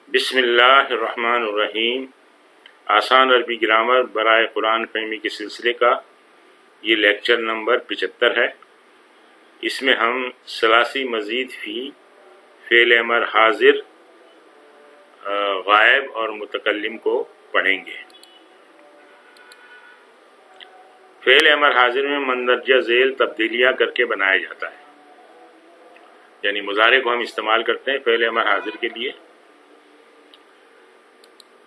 بسم اللہ الرحمن الرحیم۔ آسان عربی گرامر برائے قرآن فہمی کے سلسلے کا یہ لیکچر نمبر 75 ہے۔ اس میں ہم ثلاثی مزید فی، فعل امر حاضر، غائب اور متکلم کو پڑھیں گے۔ فعل امر حاضر میں مندرجہ ذیل تبدیلیاں کر کے بنایا جاتا ہے، یعنی مضارع کو ہم استعمال کرتے ہیں فعل امر حاضر کے لیے۔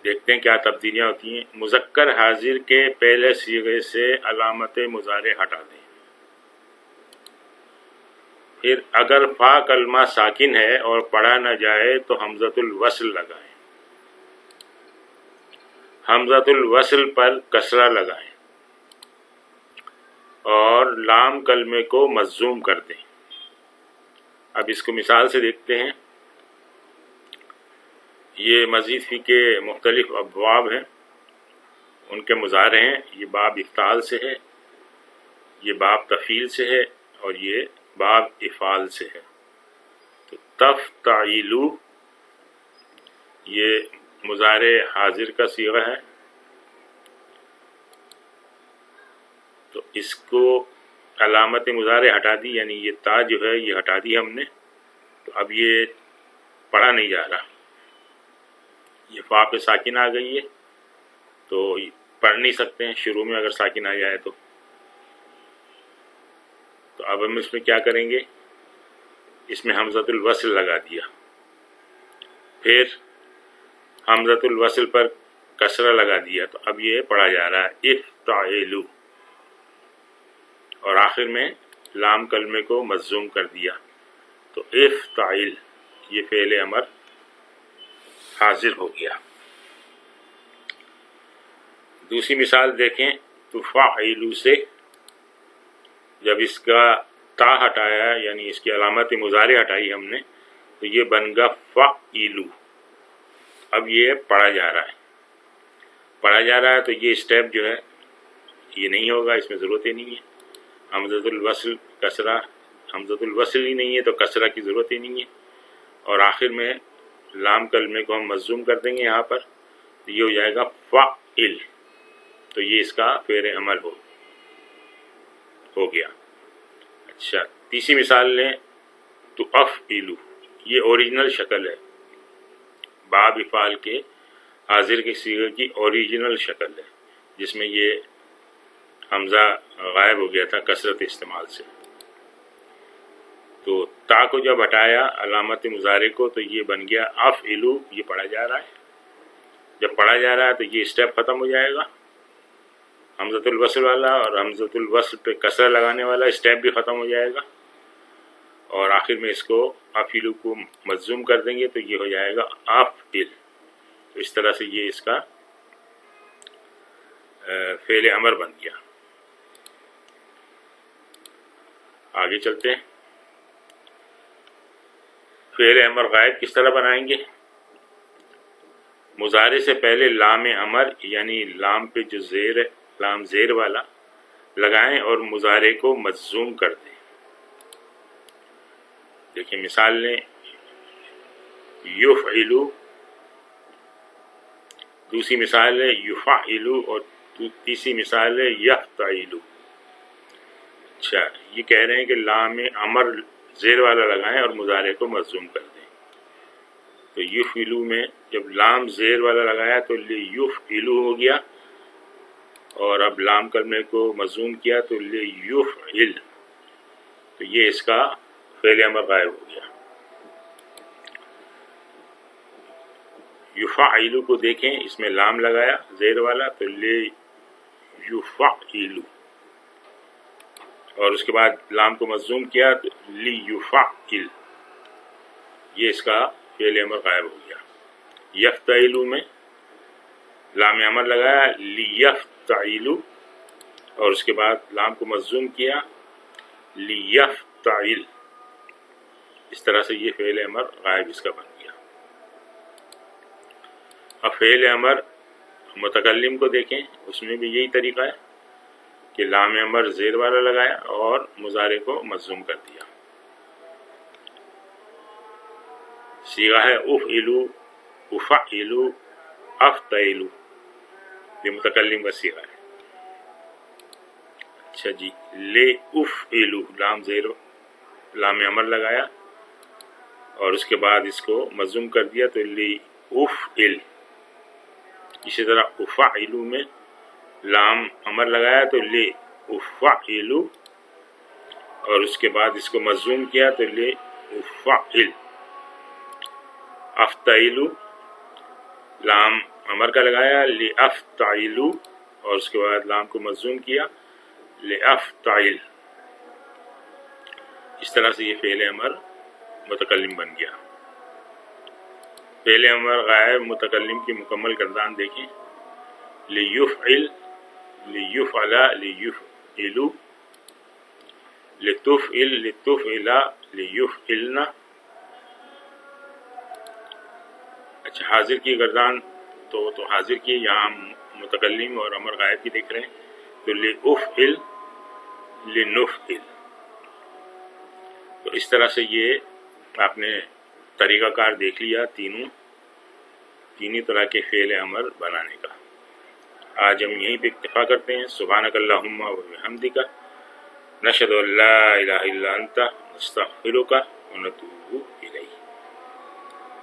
دیکھتے ہیں کیا تبدیلیاں ہوتی ہیں۔ مذکر حاضر کے پہلے صیغے سے علامت مضارع ہٹا دیں۔ پھر اگر فا کلمہ ساکن ہے اور پڑھا نہ جائے تو حمزۃ الوصل لگائیں۔ حمزۃ الوصل پر کسرہ لگائیں اور لام کلمے کو مجزوم کر دیں۔ اب اس کو مثال سے دیکھتے ہیں۔ یہ مزید فی کے مختلف ابواب ہیں، ان کے مضارع ہیں۔ یہ باب افتعال سے ہے، یہ باب تفعیل سے ہے، اور یہ باب افعال سے ہے۔ تو تفتعیلو یہ مضارع حاضر کا صیغہ ہے، تو اس کو علامت مضارع ہٹا دی، یعنی یہ تا جو ہے یہ ہٹا دی ہم نے، تو اب یہ پڑھا نہیں جا رہا۔ یہ فا پہ ساکن آ گئی ہے تو پڑھ نہیں سکتے ہیں شروع میں اگر ساکن آ جائے تو اب ہم اس میں کیا کریں گے، اس میں حمزۃ الوصل لگا دیا، پھر حمزۃ الوصل پر کسرہ لگا دیا، تو اب یہ پڑھا جا رہا ہے افتعلوا، اور آخر میں لام کلمے کو مجزوم کر دیا، تو افتعل یہ فعل امر حاضر ہو گیا۔ دوسری مثال دیکھیں، تفعلوا سے جب اس کا تا ہٹایا، یعنی اس کی علامت مضارع ہٹائی ہم نے، تو یہ بن گا فعلوا۔ اب یہ پڑھا جا رہا ہے، تو یہ اسٹیپ جو ہے یہ نہیں ہوگا، اس میں ضرورت ہی نہیں ہے۔ حمزۃ الوصل کسرہ، حمزۃ الوصل ہی نہیں ہے تو کسرہ کی ضرورت ہی نہیں ہے، اور آخر میں لام کلمے کو ہم مجزوم کر دیں گے یہاں پر، تو یہ ہو جائے گا فعل، تو یہ اس کا فعل عمل ہو گیا۔ اچھا، تیسری مثال لیں، تو افعلوا یہ اوریجنل شکل ہے، باب افعال کے حاضر کے صیغے کی اوریجنل شکل ہے، جس میں یہ حمزہ غائب ہو گیا تھا کثرت استعمال سے۔ تو تا کو جب ہٹایا علامت مضارع کو، تو یہ بن گیا افعلوا، یہ پڑھا جا رہا ہے۔ جب پڑھا جا رہا ہے تو یہ اسٹیپ ختم ہو جائے گا، حمزۃ الوصل والا اور حمزۃ الوصل پہ کسرہ لگانے والا اسٹیپ بھی ختم ہو جائے گا، اور آخر میں اس کو افعلوا کو مجزوم کر دیں گے تو یہ ہو جائے گا افعل۔ تو اس طرح سے یہ اس کا فعل امر بن گیا۔ آگے چلتے ہیں، فعل امر غائب کس طرح بنائیں گے۔ مضارع سے پہلے لام امر یعنی لام پہ جو زیر ہے، لام زیر والا لگائیں اور مضارع کو مجزوم کر دیں۔ دیکھیں مثال لیں، یفعلوا، دوسری مثال ہے یفعلوا، اور تیسری مثال ہے یفتعلوا۔ اچھا، یہ کہہ رہے ہیں کہ لام امر زیر والا لگائیں اور مضارع کو مجزوم کر دیں۔ تو یفعلوا میں جب لام زیر والا لگایا تو لیفعلوا ہو گیا، اور اب لام کلمے کو مجزوم کیا تو لیفعل، تو یہ اس کا فعل امر غائب ہو گیا۔ یفعلوا کو دیکھیں، اس میں لام لگایا زیر والا تو لیفعلوا، اور اس کے بعد لام کو مجزوم کیا تو لیفعل، یہ اس کا فعل امر غائب ہو گیا۔ یفتعلوا میں لام امر لگایا لیفتعلوا، اور اس کے بعد لام کو مجزوم کیا لیفتعل، اس طرح سے یہ فعل امر غائب اس کا بن گیا۔ اب فعل امر متکلم کو دیکھیں، اس میں بھی یہی طریقہ ہے کہ لام امر زیر والا لگایا اور مضارع کو مجزوم کر دیا۔ صیغہ ہے افعلوا افعلو افتعلو، یہ متکلم کا صیغہ ہے۔ اچھا جی، لے افعلو، لام زیر لام امر لگایا اور اس کے بعد اس کو مضموم کر دیا تو لی افعل۔ اسی طرح افعلو میں لام امر لگایا تو لے افعلو اور اس کے بعد اس کو مضموم کیا تو لے افعل۔ افتعلو لام امر کا لگایا لے افتعلو اور اس کے بعد لام کو مضموم کیا لے افتعل۔ اس طرح سے یہ فعل امر متکلم بن گیا۔ فعل امر غائب متکلم کی مکمل گردان دیکھیں، لیفعل، لیفعل، لیفعلو، لتفعل، لتفعل، لیفعلنا۔ اچھا، حاضر کی گردان تو حاضر کی یہاں ہم متکلم اور امر غائب کی دیکھ رہے ہیں، تو لافعل، لنفعل۔ تو اس طرح سے یہ آپ نے طریقہ کار دیکھ لیا تینوں طرح کے فعل امر بنانے کا۔ آج ہم یہیں پہ اکتفا کرتے ہیں۔ سبحانک اللہم و بحمدک، نشہد ان لا الہ الا انت، نستغفرک و نتوب الیک۔